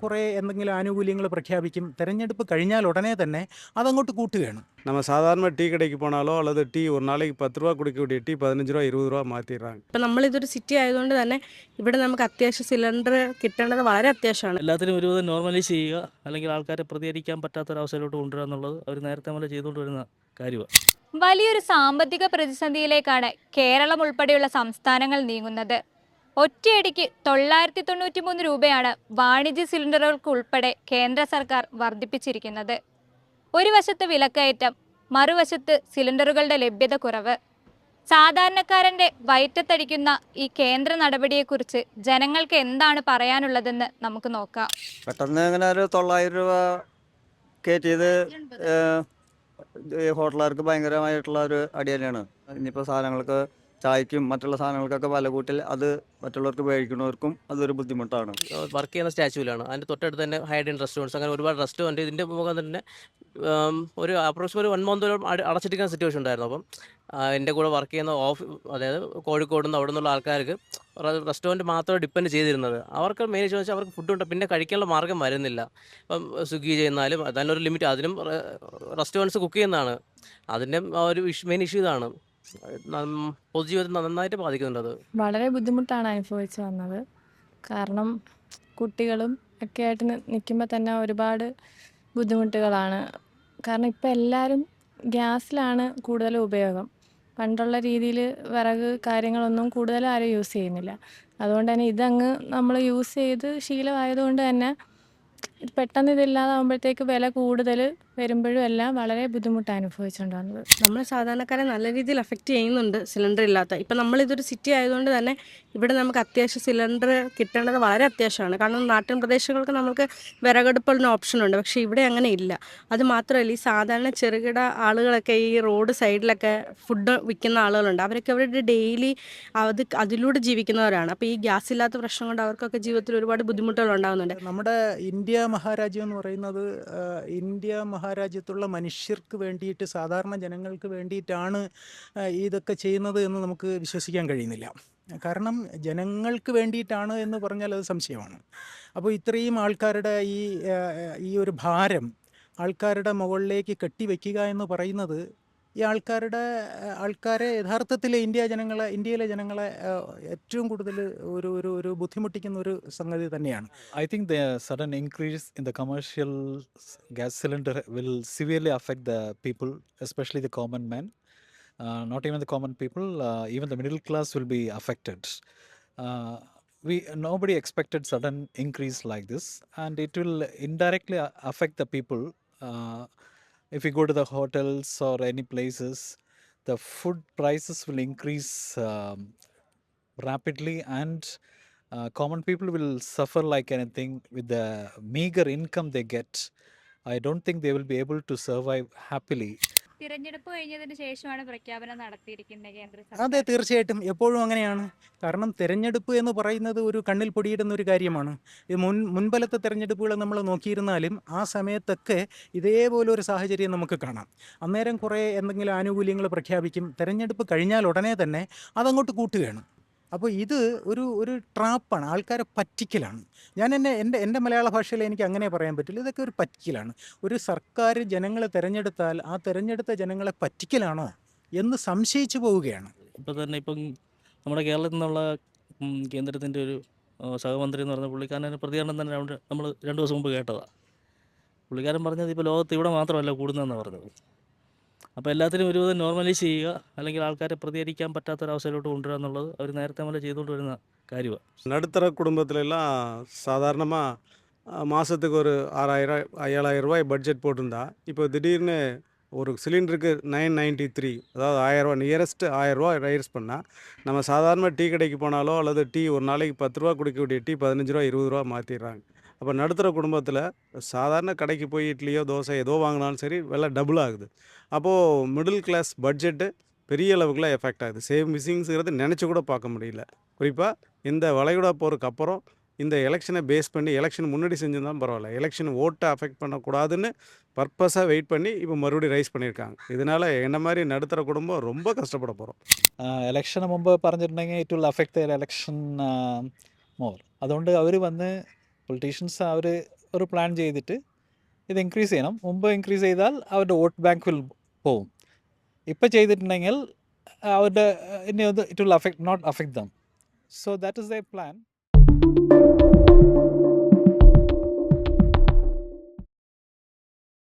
കുറേ എന്തെങ്കിലും ആനുകൂല്യങ്ങൾ പ്രഖ്യാപിക്കും. തെരഞ്ഞെടുപ്പ് കഴിഞ്ഞാൽ ഉടനെ തന്നെ അതങ്ങോട്ട് കൂട്ടുകയാണ്. நம்ம சாதாரண டீ கடைக்கு போனாலோ அல்லது டீ ஒரு நாளைக்கு 10 ரூபா குடிக்கக்கூடிய டீ 15 ரூபா 20 ரூபா മാറ്റിடுறாங்க. ഇപ്പം നമ്മളിതൊരു സിറ്റി ആയതുകൊണ്ട് തന്നെ ഇവിടെ നമുക്ക് അത്യാവശ്യം സിലിണ്ടർ കിട്ടേണ്ടത് വളരെ അത്യാവശ്യമാണ്. എല്ലാത്തിനും ഒരുവിധം നോർമലൈസ് ചെയ്യുക, അല്ലെങ്കിൽ ആൾക്കാരെ പ്രതികരിക്കാൻ പറ്റാത്തൊരവസ്ഥയിലോട്ട് കൊണ്ടുവരിക എന്നുള്ളത് അവർ നേരത്തെ മുതലേ ചെയ്തുകൊണ്ട് വരുന്ന കാര്യമാണ്. വലിയൊരു സാമ്പത്തിക പ്രതിസന്ധിയിലേക്കാണ് കേരളം ഉൾപ്പെടെയുള്ള സംസ്ഥാനങ്ങൾ നീങ്ങുന്നത്. ഒറ്റയടിക്ക് 993 രൂപയാണ് വാണിജ്യ സിലിണ്ടറുകൾക്ക് ഉൾപ്പെടെ കേന്ദ്ര സർക്കാർ വർദ്ധിപ്പിച്ചിരിക്കുന്നത്. ഒരു വശത്ത് വിലക്കയറ്റം, മറുവശത്ത് സിലിണ്ടറുകളുടെ ലഭ്യത കുറവ്. സാധാരണക്കാരന്റെ വയറ്റത്തടിക്കുന്ന ഈ കേന്ദ്ര നടപടിയെക്കുറിച്ച് ജനങ്ങൾക്ക് എന്താണ് പറയാനുള്ളതെന്ന് നമുക്ക് നോക്കാം. പെട്ടെന്ന് ഇങ്ങനെ ഒരു 900 രൂപ കയറ്റിയത് ഹോട്ടലുകാർക്ക് ഭയങ്കരമായിട്ടുള്ള ഒരു അടി തന്നെയാണ്. ഇനിയിപ്പോൾ സാധനങ്ങൾക്ക് ചായക്കും മറ്റുള്ള സാധനങ്ങൾക്കൊക്കെ വില കൂട്ടൽ അത് മറ്റുള്ളവർക്ക് മേടിക്കുന്നവർക്കും അതൊരു ബുദ്ധിമുട്ടാണ്. വർക്ക് ചെയ്യുന്ന സ്റ്റാച്യൂലാണ്. അതിൻ്റെ തൊട്ടടുത്ത് തന്നെ ഹൈഡ് ആൻഡ് റെസ്റ്റോറൻറ്റ്സ്, അങ്ങനെ ഒരുപാട് റെസ്റ്റോറൻറ്റ് ഇതിൻ്റെ മുഖം തന്നെ ഒരു അപ്രോക്സിമേറ്റ് 1 month അടച്ചിട്ടിരിക്കുന്ന സിറ്റുവേഷൻ ഉണ്ടായിരുന്നു. അപ്പം എൻ്റെ കൂടെ വർക്ക് ചെയ്യുന്ന അതായത് കോഴിക്കോട് നിന്ന് അവിടെ നിന്നുള്ള ആൾക്കാർക്ക് റെസ്റ്റോറൻറ്റ് മാത്രമേ ഡിപ്പെൻഡ് ചെയ്തിരുന്നത്. അവർക്ക് മെയിൻ ഇഷ്യൂ വെച്ചാൽ അവർക്ക് ഫുഡ് ഉണ്ട്, പിന്നെ കഴിക്കാനുള്ള മാർഗ്ഗം വരുന്നില്ല. ഇപ്പം സ്വിഗ്ഗി ചെയ്യുന്നാലും അതിനൊരു ലിമിറ്റ്, അതിനും റെസ്റ്റോറൻറ്റ്സ് കുക്ക് ചെയ്യുന്നതാണ്. അതിൻ്റെ ഒരു മെയിൻ ഇഷ്യൂ ഇതാണ്. പൊതുജീവിതം നന്നായിട്ട് ബാധിക്കുന്നുണ്ട് അത്. വളരെ ബുദ്ധിമുട്ടാണ് അനുഭവിച്ച് വന്നത്. കാരണം കുട്ടികളും ഒക്കെ ആയിട്ട് നിൽക്കുമ്പോൾ തന്നെ ഒരുപാട് ബുദ്ധിമുട്ടുകളാണ്. കാരണം ഇപ്പം എല്ലാവരും ഗ്യാസിലാണ് കൂടുതൽ ഉപയോഗം. പണ്ടുള്ള രീതിയിൽ വിറക് കാര്യങ്ങളൊന്നും കൂടുതൽ ആരും യൂസ് ചെയ്യുന്നില്ല. അതുകൊണ്ട് തന്നെ ഇതങ്ങ് നമ്മൾ യൂസ് ചെയ്ത് ശീലമായതുകൊണ്ട് തന്നെ പെട്ടെന്ന് ഇതില്ലാതാകുമ്പോഴത്തേക്ക് വില കൂടുതൽ വരുമ്പോഴും എല്ലാം വളരെ ബുദ്ധിമുട്ട് അനുഭവിച്ചുകൊണ്ട് വന്നത്. നമ്മൾ സാധാരണക്കാരെ നല്ല രീതിയിൽ അഫക്റ്റ് ചെയ്യുന്നുണ്ട് സിലിണ്ടർ ഇല്ലാത്ത. ഇപ്പം നമ്മളിതൊരു സിറ്റി ആയതുകൊണ്ട് തന്നെ ഇവിടെ നമുക്ക് അത്യാവശ്യം സിലിണ്ടർ കിട്ടേണ്ടത് വളരെ അത്യാവശ്യമാണ്. കാരണം നാട്ടിൻ പ്രദേശങ്ങൾക്ക് നമുക്ക് വിറകടുപ്പുള്ള ഓപ്ഷനുണ്ട്, പക്ഷേ ഇവിടെ അങ്ങനെ ഇല്ല. അത് മാത്രമല്ല, ഈ സാധാരണ ചെറുകിട ആളുകളൊക്കെ ഈ റോഡ് സൈഡിലൊക്കെ ഫുഡ് വിൽക്കുന്ന ആളുകളുണ്ട്. അവരൊക്കെ അവരുടെ ഡെയിലി അതിലൂടെ ജീവിക്കുന്നവരാണ്. അപ്പോൾ ഈ ഗ്യാസ് ഇല്ലാത്ത പ്രശ്നം കൊണ്ട് അവർക്കൊക്കെ ജീവിതത്തിൽ ഒരുപാട് ബുദ്ധിമുട്ടുകൾ ഉണ്ടാകുന്നുണ്ട്. നമ്മുടെ ഇന്ത്യ മഹാരാജ്യം എന്ന് പറയുന്നത് ഇന്ത്യ മഹാരാജ്യത്തുള്ള മനുഷ്യർക്ക് വേണ്ടിയിട്ട്, സാധാരണ ജനങ്ങൾക്ക് വേണ്ടിയിട്ടാണ് ഇതൊക്കെ ചെയ്യുന്നത് എന്ന് നമുക്ക് വിശ്വസിക്കാൻ കഴിയുന്നില്ല. കാരണം ജനങ്ങൾക്ക് വേണ്ടിയിട്ടാണ് എന്ന് പറഞ്ഞാൽ അത് സംശയമാണ്. അപ്പോൾ ഇത്രയും ആൾക്കാരുടെ ഈ ഒരു ഭാരം ആൾക്കാരുടെ മുകളിലേക്ക് കെട്ടിവെക്കുക എന്ന് പറയുന്നത് ഈ ആൾക്കാരെ യഥാർത്ഥത്തിൽ ഇന്ത്യയിലെ ജനങ്ങളെ ഏറ്റവും കൂടുതൽ ഒരു ബുദ്ധിമുട്ടിക്കുന്ന ഒരു സംഗതി തന്നെയാണ്. I think the sudden increase in the commercial gas cylinder will severely affect the people, especially the common man. Not even the common people, even the middle class will be affected. Uh, Nobody expected sudden increase like this, and it will indirectly affect the people. Uh, if you go to the hotels or any places, the food prices will increase rapidly, and common people will suffer like anything with the meager income they get. I don't think they will be able to survive happily. തിരഞ്ഞെടുപ്പ് കഴിഞ്ഞതിന് ശേഷമാണ് പ്രഖ്യാപനം നടത്തിയിരിക്കുന്നത് കേന്ദ്ര സർക്കാർ. അതെ, തീർച്ചയായിട്ടും എപ്പോഴും അങ്ങനെയാണ്. കാരണം തിരഞ്ഞെടുപ്പ് എന്ന് പറയുന്നത് ഒരു കണ്ണിൽ പൊടിയിടുന്ന ഒരു കാര്യമാണ്. ഇത് മുൻപലത്തെ തിരഞ്ഞെടുപ്പുകൾ നമ്മൾ നോക്കിയിരുന്നാലും ആ സമയത്തൊക്കെ ഇതേപോലെ ഒരു സാഹചര്യം നമുക്ക് കാണാം. അന്നേരം കുറേ എന്തെങ്കിലും ആനുകൂല്യങ്ങൾ പ്രഖ്യാപിക്കും. തിരഞ്ഞെടുപ്പ് കഴിഞ്ഞാൽ ഉടനെ തന്നെ അതങ്ങോട്ട് കൂട്ടുകയാണ്. അപ്പോൾ ഇത് ഒരു ട്രാപ്പാണ്, ആൾക്കാരെ പറ്റിക്കലാണ്. എൻ്റെ മലയാള ഭാഷയിൽ എനിക്ക് അങ്ങനെ പറയാൻ പറ്റില്ല. ഇതൊക്കെ ഒരു പറ്റിക്കലാണ്. ഒരു സർക്കാർ ജനങ്ങളെ തിരഞ്ഞെടുത്താൽ ആ തിരഞ്ഞെടുത്ത ജനങ്ങളെ പറ്റിക്കലാണോ എന്ന് സംശയിച്ചു പോവുകയാണ്. ഇപ്പോൾ തന്നെ നമ്മുടെ കേരളത്തിൽ നിന്നുള്ള കേന്ദ്രത്തിൻ്റെ ഒരു സഹമന്ത്രി എന്ന് പറഞ്ഞ പുള്ളിക്കാരൻ്റെ പ്രതികരണം തന്നെ നമ്മൾ 2 ദിവസം മുമ്പ് കേട്ടതാണ്. പുള്ളിക്കാരൻ പറഞ്ഞത് ഇപ്പോൾ ലോകത്ത് ഇവിടെ മാത്രമല്ല കൂടുന്നതെന്നാണ് പറഞ്ഞത്. അപ്പോൾ എല്ലാത്തിനും ഒരുവിധം നോർമലൈസ് ചെയ്യുക, അല്ലെങ്കിൽ ആൾക്കാരെ പ്രതികരിക്കാൻ പറ്റാത്തൊരവസ്ഥയിലോട്ട് കൊണ്ടുവരിക എന്നുള്ളത് അവർ നേരത്തെ മുതലേ ചെയ്തുകൊണ്ട് വരുന്ന കാര്യമാണ്. நடுத்தர குடும்பத்துலலாம் சாதாரணமாக மாதத்துக்கு ஒரு 6,000 ரூபாய் பட்ஜெட் போட்டிருந்தா, இப்போ திடீர்னு ஒரு சிலிண்டருக்கு 993, அதாவது 1000 ரூபா, நியரஸ்ட்டு 1000 ரூபா ரைஸ் பண்ணால், நம்ம சாதாரண டீ கடைக்கு போனாலோ அல்லது டீ ஒரு நாளைக்கு 10 ரூபா குடிக்கக்கூடிய டீ 15 ரூபா 20 ரூபா மாற்றிடுறாங்க. அப்போ நடுத்தர குடும்பத்தில் சாதாரண கடைக்கு போய் இட்லியோ தோசை ஏதோ வாங்கினாலும் சரி விலை டபுள் ஆகுது. அப்போது மிடில் கிளாஸ் பட்ஜெட்டு பெரிய அளவுக்குலாம் எஃபெக்ட் ஆகுது. சேம் மிஸ்ஸிங்ஸுங்கிறது நினச்சி கூட பார்க்க முடியல. குறிப்பாக இந்த வளைகுடா போருக்கு அப்புறம் இந்த எலெக்ஷனை பேஸ் பண்ணி, எலெக்ஷன் முன்னாடி செஞ்சிருந்தாலும் பரவாயில்ல, எலெக்ஷன் ஓட்டை அஃபெக்ட் பண்ணக்கூடாதுன்னு பர்பஸாக வெயிட் பண்ணி இப்போ மறுபடியும் ரைஸ் பண்ணியிருக்காங்க. இதனால் என்ன மாதிரி நடுத்தர குடும்பம் ரொம்ப கஷ்டப்பட போகிறோம். എലക്ഷന് മുമ്പ് പറഞ്ഞിട്ടുണ്ടെങ്കിൽ it will affect the election more. അതുകൊണ്ട് അവർ വന്ന് പൊളിറ്റീഷ്യൻസ് അവർ ഒരു പ്ലാൻ ചെയ്തിട്ട് ഇത് ഇൻക്രീസ് ചെയ്യണം. മുമ്പ് ഇൻക്രീസ് ചെയ്താൽ അവരുടെ വോട്ട് ബാങ്ക് വിൽ പോവും. ഇപ്പോൾ ചെയ്തിട്ടുണ്ടെങ്കിൽ അവരുടെ ഇനി അത് it will not affect them. So that is the plan.